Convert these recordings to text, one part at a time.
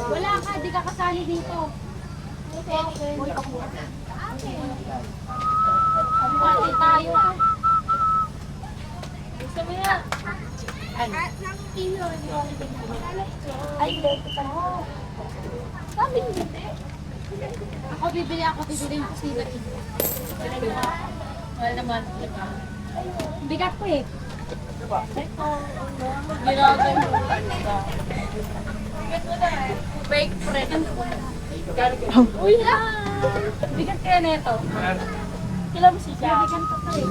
Wala ka, di ka kasali dito. Pati tayo. Gusto mo na? Ay, dito ka mo. Sabi hindi. Ako bibili yung kusina. Wala naman. Bigat ko eh. Ginagay mo. Bigat mo na eh. Fake friend. Uy lang! Bigat kaya neto. Kila mo si Jack. Bigat ka pa eh.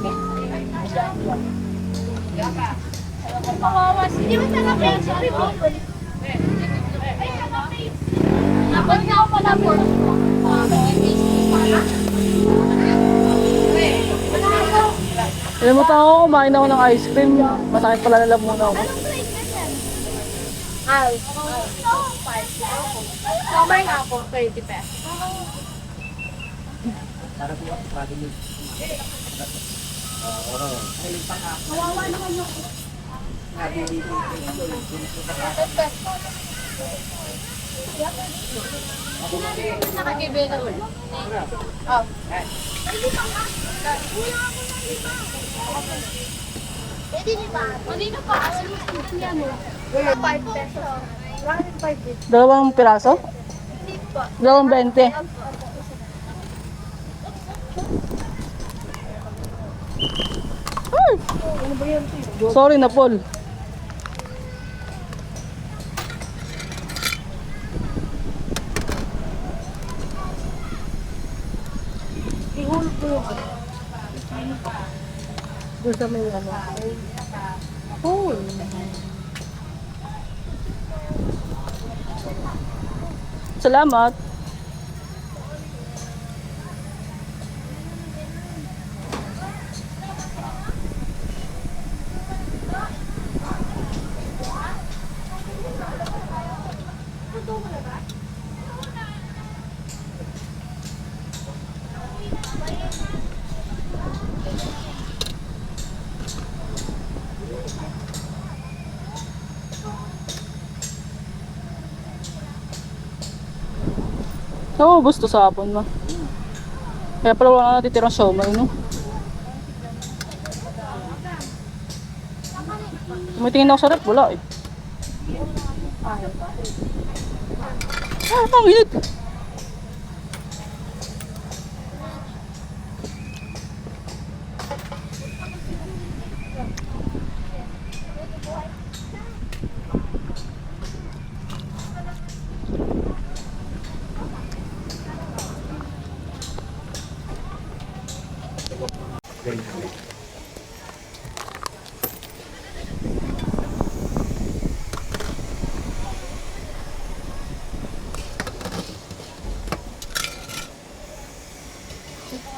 Kawawa. Hindi mo sa kapit. Sorry po. Ay, sa kapit. Napag na ako pala po. Alam mo tayo, kumain ako ng ice cream. Masakit pala na muna ako. Anong price na yan? Ay. Summer nga po, 30 pesos. Kawawa naman yung... Nakakibig na ulit. Oh. Pwede niyo ba? Kanina pa. Ano yan mo? 5 pesos. 5 pesos. Dalawang piraso? Hindi po. Dalawang 20. Sorry na, Paul. Ihulog ko yung ano. Doon sa may ano. Cool. Salamat. Oo, gusto sa hapon ma. Kaya pala wala na natitirang siomay, no? Tumitingin ako sa rep, wala eh. Ah, ang init!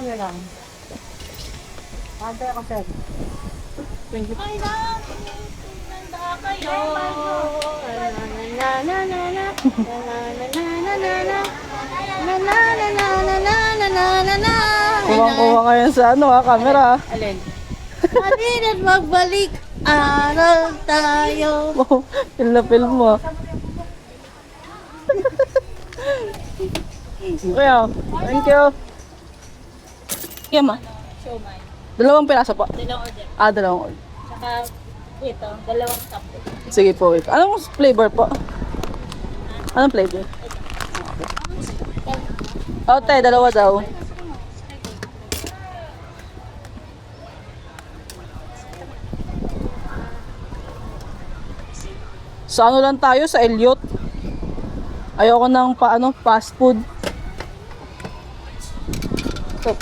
Ano lang? Pagkaya ko sir. Thank you. Ay lang, nanda kayo. Na na na na na. Na na na na na na na na na na. Kuwang-kuwa kayo sa ano ha, camera ha. Alin? Halina't magbalik aral tayo. Oh, feel na feel mo ha. Kuya, thank you. Kaya ma, Siomay. dalawang piraso po. Dalawang order. Ah, dalawang. Saka ito, dalawang cup. Sige po, wait. Anong flavor po? Anong flavor? Oh, te, dalawa daw. Sa ano lang tayo, sa Elliot. Ayoko ng fast food. So,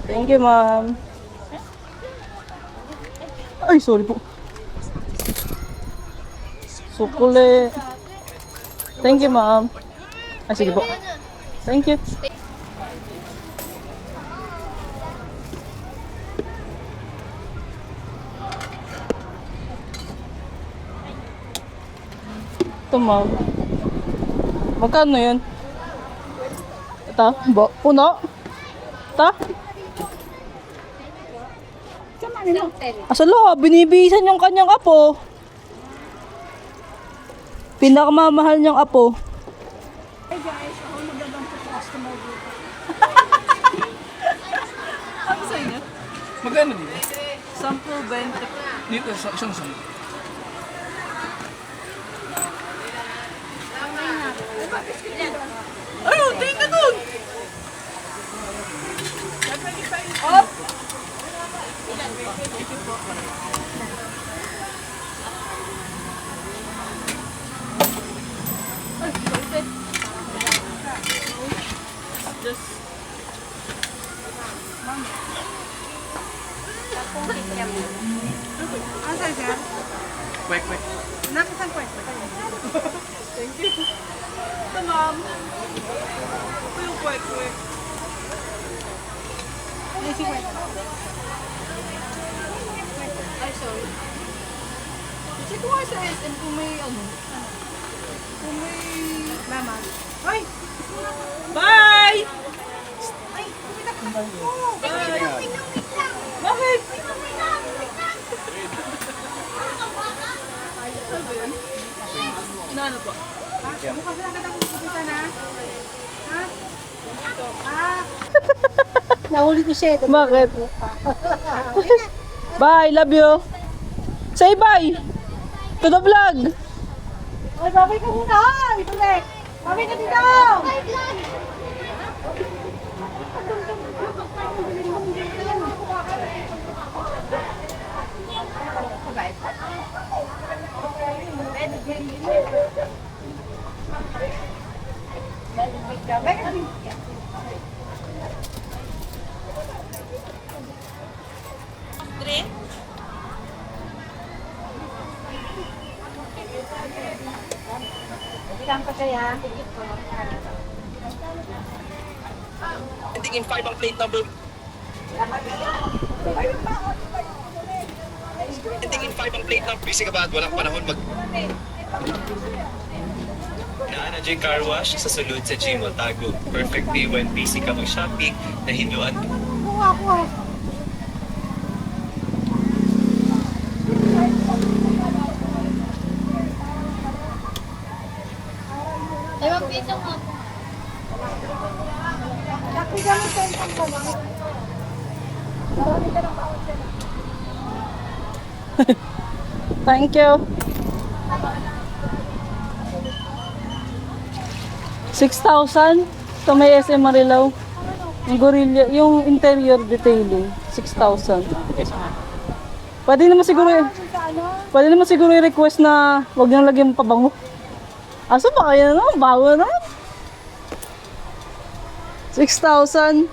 thank you, ma'am. Ay, sorry po. Sukule. Thank you, ma'am. Ay, sige po. Thank you. Ito, ma'am. Magkano yun? Ito? Puno? Ito? Asa lo, binibisan yung kanyang apo. Pinakamamahal niyang apo. Hey guys, ako magaganda customer dito. Ano sa inyo? Magkano dito? 10-20. Dito, isang saan? Ayun, tingin ka dun! Op! Just... Ano sa'yo, sir? Kwek, kwek. Nakasang kwek. Thank you. Ito, ma'am. Ito yung kwek-kwek. Ay, si kwek. Ay, sorry. Check ko nga sa SM kung may ano. Kung may... Mama. Hoy! Bye! Ay, kumitak na ko. Bye! Wait lang. Bakit? Ano po? Bukas lang kita kung kumita na. Ha? Ah. Nahuli ko siya. Bakit? Bye, love you. Say bye to the vlog. Ay, babay ka muna. Ito, Lek. Babay ka dito. Babay ka dito. Ilang pa kaya? Ending in 5 ang plate number. Ending in 5 ang plate number. Busy ka ba at walang panahon mag... Naana J Car Wash sa sulod sa G Montago. Perfect day when busy ka mag-shopping na hinduan. Kuha ko. Ewan piso nga po. Nakita mo sa isang ko. Marami ka ng bawat sila. Thank you. 6,000 sa may SM Marilao. Yung gorilla, yung interior detailing, 6,000. Pwede naman siguro, pwede naman siguro i-request na wag nang lagyan pabango. Aso ba kaya naman? Bago na. 6,000.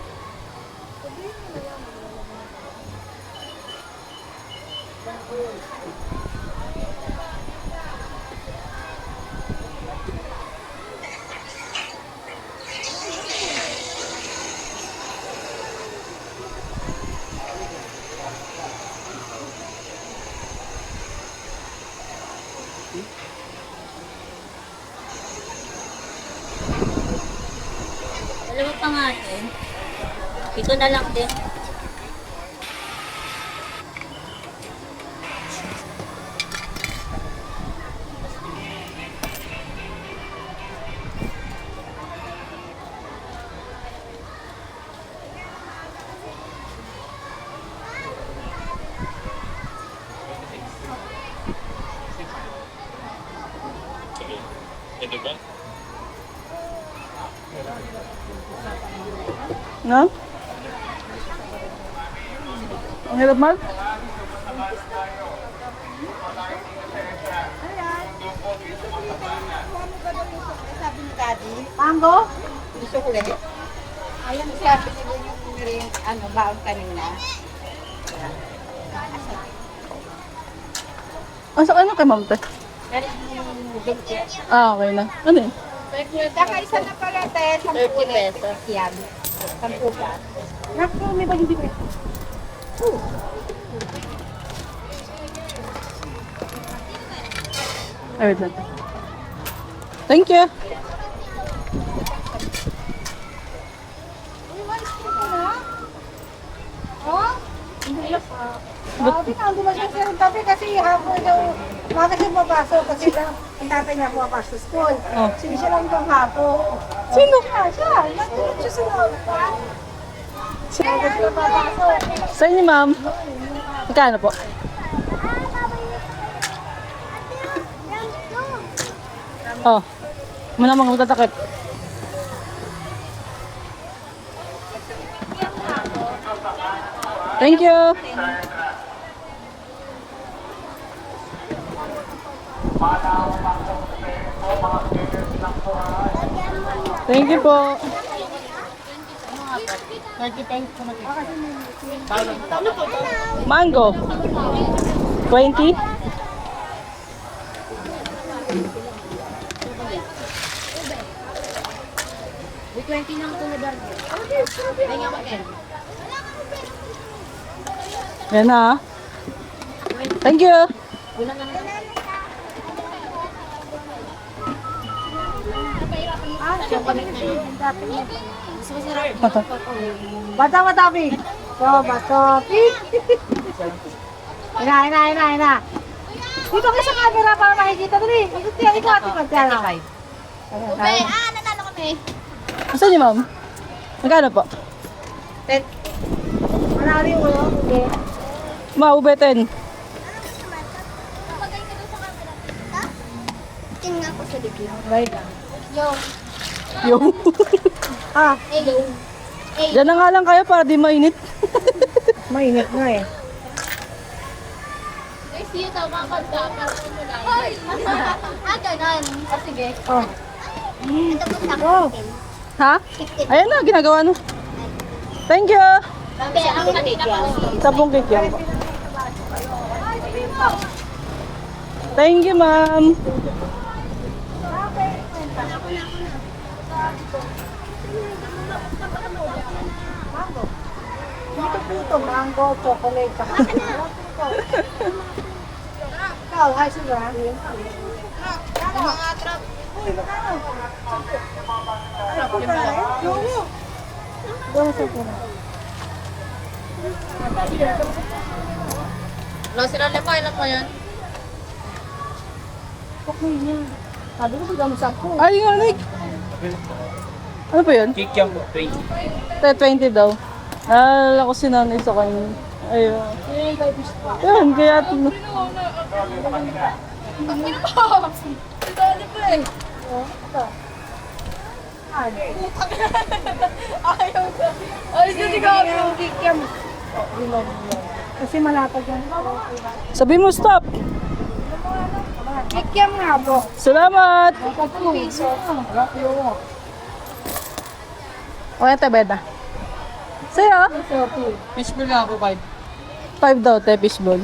Dalawa pa nga eh. Ito na lang din. Ito ba? No? Ang hirap mag? Sabi ni Daddy. Mango? Gusto ko ulit. Ayan, sabi niya yung rin, ano, baon kanina. Asa ka na kay Ma'am Te? Ah, okay na. Ano yun? Saka isa na pala, te. 10 pesos. Yan. 10 ba? Naku, may ba hindi ko? Ay, wait lang. Thank you. Oh? Hindi pa. Grabe na, dumating siya ng tabi kasi hapon daw. Bakit siya mapasok kasi lang Ang tatay niya pumapasok sa school. Oh. Sige siya lang itong hapon. Sino? Siya. Nandun siya sa loob. Siya papasok. Sa inyo, ma'am. Magkano po? Oh. Muna mga magtatakip. Thank you. Thank you po. Mango. 20? Yan na. Thank you. Bata, Pi. So, bato, Pi. Ina. Dito ka sa camera para makikita dali. Ikaw ati pagkala. nanalo kami. Saan niyo, ma'am? Magkano po? Manali mo, no? Hindi. Maube 10. Pagay ka doon sa camera. Ha? Tingnan ko sa likod. Right. Yo. Yung. Ah, Hello. Diyan na nga lang kayo para di mainit. mainit na eh. Guys, yun sa mga kanta. Hoy! Ganon. Sige. Oh. Ito po sa Oh. Ha? Ayan na, ginagawa no. Thank you. Sabi, ang kanina pa. 10 cake yan po. Thank you, ma'am. Dito po ito, mango, chocolate, saka ikaw, ay sila. Doon sa pula. Wala sila lima, ilan mo yan? Okay niya. Sabi ko, bigyan mo 10. Ay, nga, Nick. Ano pa yun? Cake yan po, 20. 20 daw. Naalala ko si nanay sa kanya. Ayun. Yun, kaya... Ay, hindi ka yung kikiam. Kasi malapad yan. Sabi mo, stop! Kikiam nga po. Salamat! Piso. O, ito, Beda. Sa'yo? Fishbowl nga po, 5. 5 daw, te, fishball.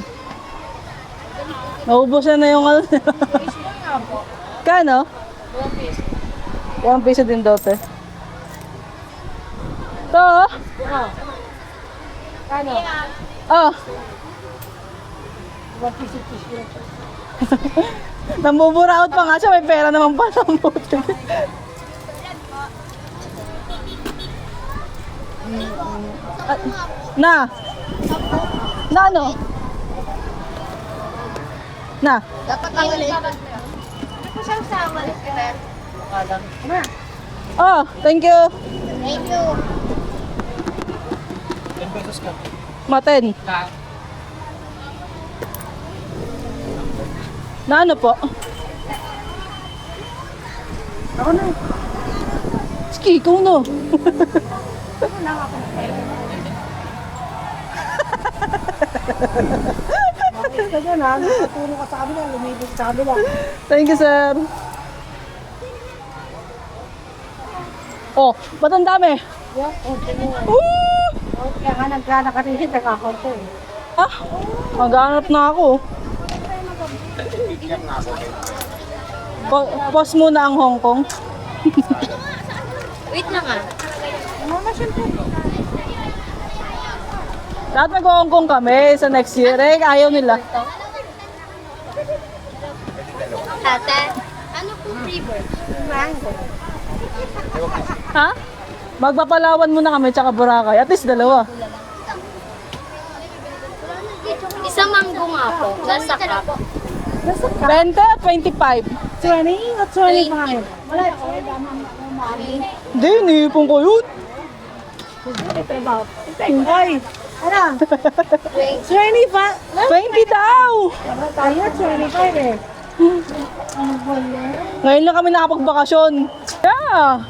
Naubos na yung ano. Kano? 1 piso din daw, te. Ito, oh. Ano? Oh. 1 piso piso. Namuburaot pa nga siya, may pera naman pa ng buti. Na. Na ano? Na. Dapat lang ulit. Oh, thank you. Thank you. 10 pesos ka. Maten. Na ano po? Ako na. Ski, ikaw no. Bakit ka dyan ha? Nakatulong ka sa kabila, lumibig sa kabila. Thank you, sir. Oh, ba't ang dami? Yeah, okay mo. Woo! Kaya nga nagkana ka rin, nakakonto eh. Ah, maghanap na ako. Pause muna ang Hong Kong. Wait lang ah. Lahat mag-Hong Kong kami sa next year. Eh, ayaw nila. Ate, ano po flavor? Mango. Ha? Magpapalawan muna kami tsaka Boracay. At least dalawa. Isang manggo nga po. Nasa cup. 20 at 25? 20 or 25? Wala ko. Hindi, inipon ko yun. Ay, ano? 25? 20 daw! Tayo, 25 eh. Ngayon lang kami nakapagbakasyon. Yeah!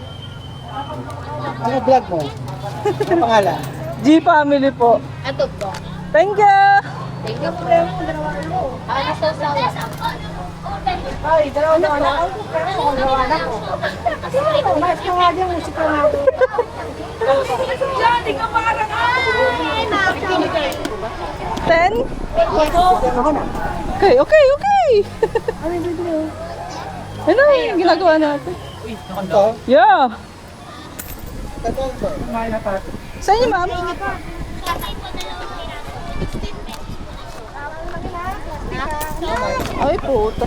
Ano vlog mo? Ano pangalan? G family po. Ito po. Thank you! Ano sa sawa? Ay, dalawa na ako. Pero ako dalawa na ako. Mas ka nga din, musika nga din. Johnny, ka parang 10? Ako na. Okay, okay, okay! Ano yung ginagawa natin? Ito? Yeah! Ito. Sa inyo, ma'am? Ay, puto.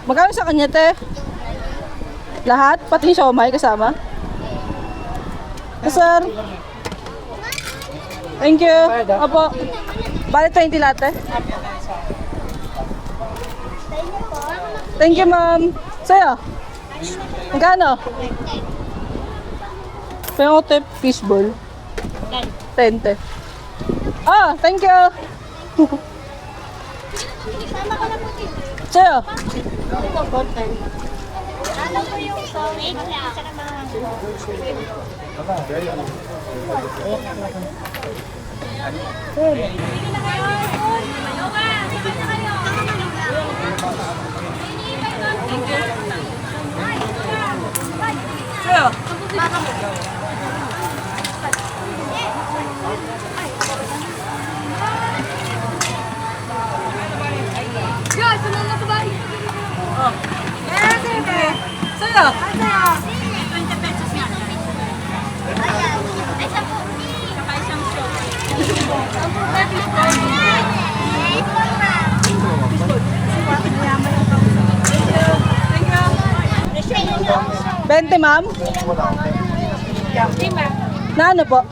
Magkano sa kanya, te? Lahat? Pati yung siomay kasama? Sir? Thank you. Opo. Bali 20 latte. Thank you, ma'am. Sa'yo? Magkano? Pengote fishball. 10. Ah, thank you. Sa'yo? Sa'yo? Guys, ano na sa bahay? Sa'yo? 20 pesos yan. Ay, sa po. Saka isang show. Bente, ma'am? Na ano po?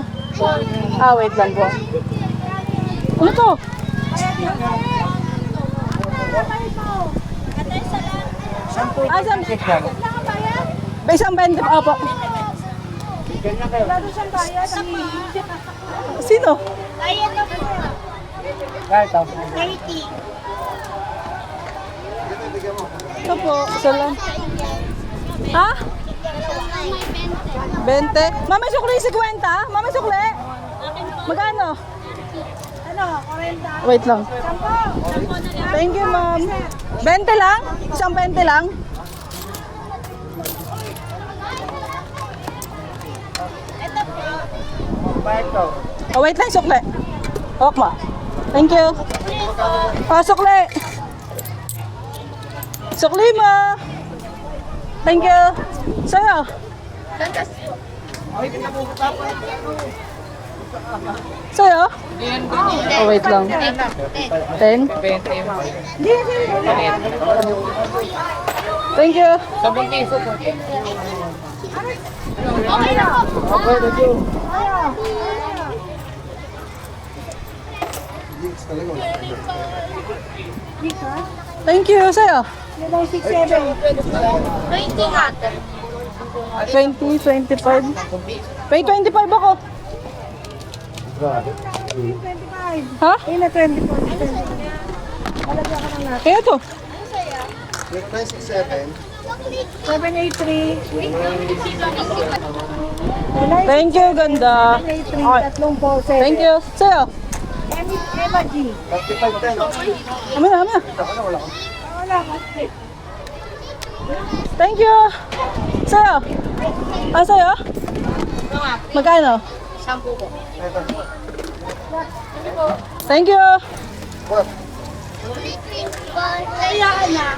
Ah, wait lang po. Ano to? Ah, isang 20 pa po. Sino? Kaya na po. Ito. 30. Ito po, isa lang. Ha? 20? Mama, sukli 50? Mama, sukli? Magkano? Ano, 40? Wait lang. Thank you, ma'am. 20 lang? Isang 20 lang? Oh, wait lang, sukli. Hawak mo. Thank you. Oh, sukli. Sukli mo. Thank you. Sa'yo. Sa'yo? Oh, wait lang. 10? Thank you. 10 piso po. Okay na po. Thank you. Sa'yo? 20 nga. 20, 25. Pay 25 ako. 25. Ha? Ayun na, 24. Kaya to. 783. Thank you, ganda. 783. Tatlong po, 7. Thank you. Sa'yo? Emma G. Amin na, amin na. Wala ka. Thank you. Sa'yo? Ah, sa'yo? Magkano? 10 po. Thank you. Kayaan na.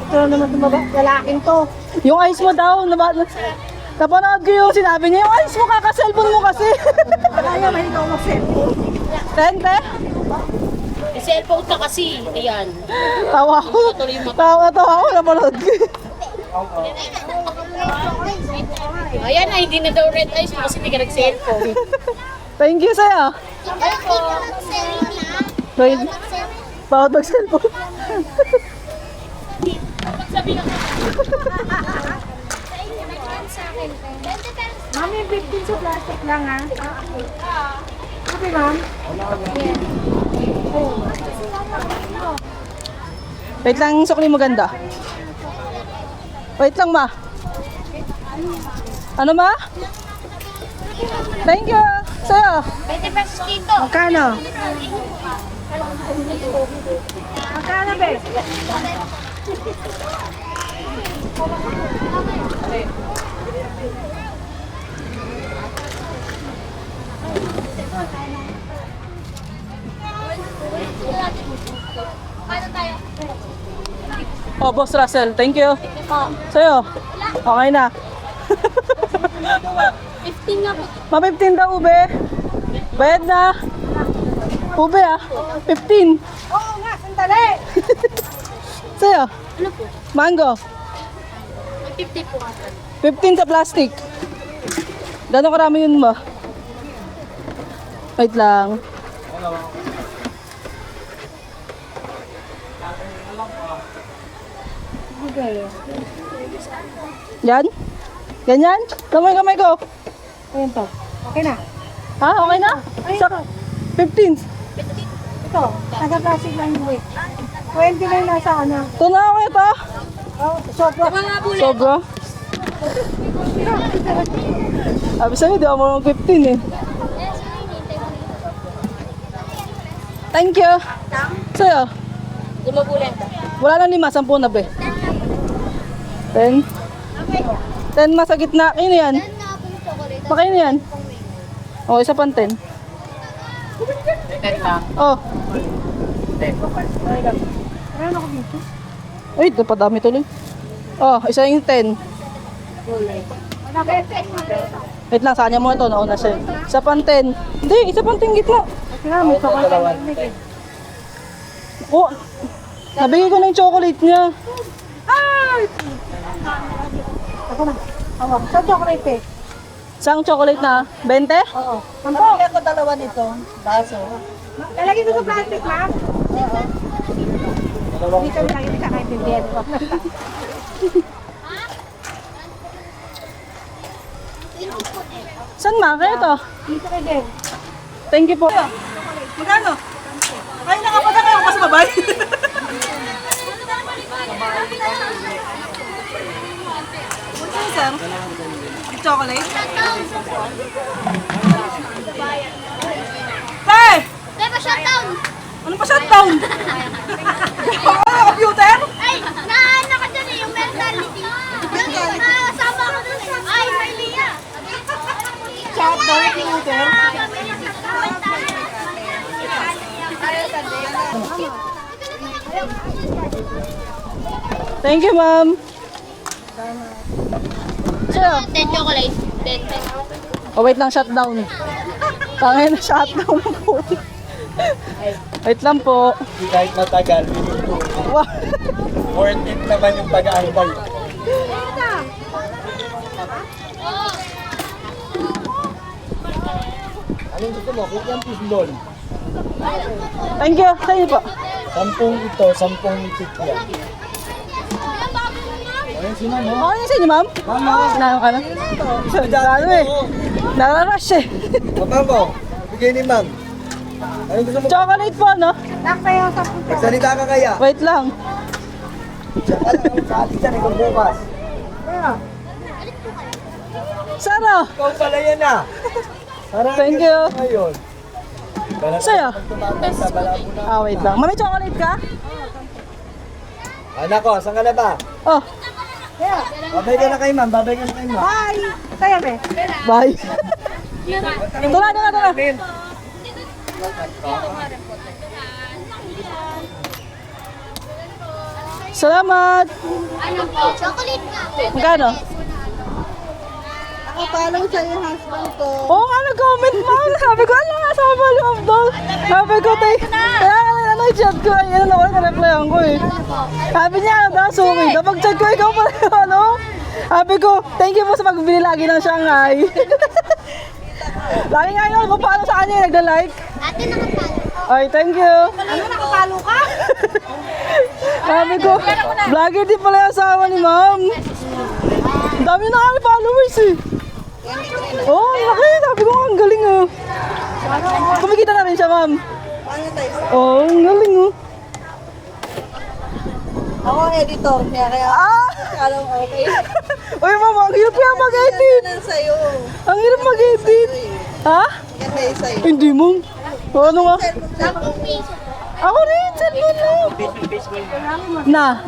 Ito na naman tumaba. Lalaking to. Yung eyes mo daw, napanood ko yung sinabi niya, yung eyes mo, kaka-cellphone mo kasi. Kaya mahigaw mag-cellphone. 10, te? Cellphone ka kasi. Ayan. Tawa ako. Tawa ako, napanood ko. Ayan na, hindi na daw red eyes mo kasi hindi ka nag-cellphone. Thank you sa'yo. Wait. Bawat mag-cellphone. Mami, 15 sa plastic lang ha. Okay, ma'am. Wait lang, sukli mo ganda. Wait lang, ma. Ano, ma? Thank you. Sa'yo. 20 pesos dito. Magkano? Magkano, be? Paano tayo? Oh, Boss Russell. Thank you. Sa'yo. Okay na. 15 nga po. Ma, 15 daw, ube. Bayad na. Ube, ah. 15. Oo nga, sandali. Sa'yo. Ano po? Mango. May 50 po nga. 15 sa plastic. Gano'ng karami yun, ma? Wait lang. Yan? Ganyan? Kamay ko. Ayan to. Okay na. Ha? Okay na? Sa 15. Ito, nasa-plastic lang yung weight. 20 lang nasa ano. Ito na ako ito. Oh, sobra. Sobra. Sabi sa'yo, di ako marunong 15 eh. Thank you. Sa'yo? Lumabulenta. Wala lang 5, 10 na be. 10. 10 mas sa gitna. Kayo na yan. Makain na yan. O, isa pang 10. 10 lang. Oh. 10. Meron ako dito. Uy, napadami tuloy. Oh, isa yung 10. Wait lang, sa kanya mo ito. Nauna siya. Isa pang 10. Hindi, isa pang 10 gitna. Kasi nga, may chocolate. Oh, nabigay ko na yung chocolate niya. Ako na. Awa, sa chocolate eh. Isang chocolate na 20? Oo. Sampo. Ako dalawa nito. Baso. Lalagay ko sa plastic, ma'am. Oo. Hindi kami lagi nagkakaintindihan. Saan ma? Kaya ito? Dito kayo din. Thank you po. Magkano? Ay, nakapada kayo mas babay. Ano sir? Chocolate? Tay! Diba shutdown? Ano pa shutdown? Ano computer? Ay, naano ka dyan eh, yung mentality. Sama ko dun sa... Ay, may Lia. Shutdown, computer. Thank you, ma'am. Sir, 10 chocolate. 10. oh, wait lang, shutdown. Tangay na shutdown po. Wait lang po. Hindi kahit matagal, Wow. worth it naman yung pag-aambay. Anong gusto mo? Kung yung pisdol. Thank you. Sa inyo po. 10 ito, 10 itik yan. Ayun si Ma'am, oh. Okay na sa inyo, ma'am? Mama, Sinayang ka na? Ano eh. Nararush eh. Mama mo, bigay ni Ma'am. Anong gusto mo? Chocolate po, no? Naktayo sa puto. Magsalita ka kaya? Wait lang. Diyan ka lang, sali ka rin bukas. Sara! Ikaw pala yan ah. Parang Thank you. Ngayon. Sa'yo? Tumatanda, malabo na. Ah, wait lang. Mami, chocolate ka? Anak ko, saan ka na ba? Oh, Babay ka na kay Ma'am, babay ka na kay Ma'am. Bye! Sa'yo, be. bye. Tula, tula. Salamat. Ano po? Chocolate nga. Magkano? Nakapalaw sa yung husband ko. Oo nga, nag-comment ma'am. Sabi ko, ala nga, sabi ko, love daw. Sabi ko, kaya ano, chat ko, ay, ano naman, na-replyan ko eh. Sabi niya, ano daw, sorry. Kapag chat ko, ikaw pala, ano? Sabi ko, thank you po sa pagbili lagi ng Shanghai. Lagi nga yun, kung paano sa kanya yung nagda-like. Ay, thank you. Ano, nakapalo ka? Sabi ko, vlogger din pala yung asawa ni ma'am. Ang dami na kami followers eh. Oh, ang laki. Sabi ko, ang galing oh. Kumikita na rin siya, ma'am. Oh, ang galing oh. Ako, editor niya, kaya alam okay. Uy, ma'am, ang hirap kaya mag-edit. Yan sa'yo. Ang hirap mag-edit. Ha? Yan na yung sa'yo. Hindi, ma'am. O, ano nga? Ako rin, cellphone mo. Na.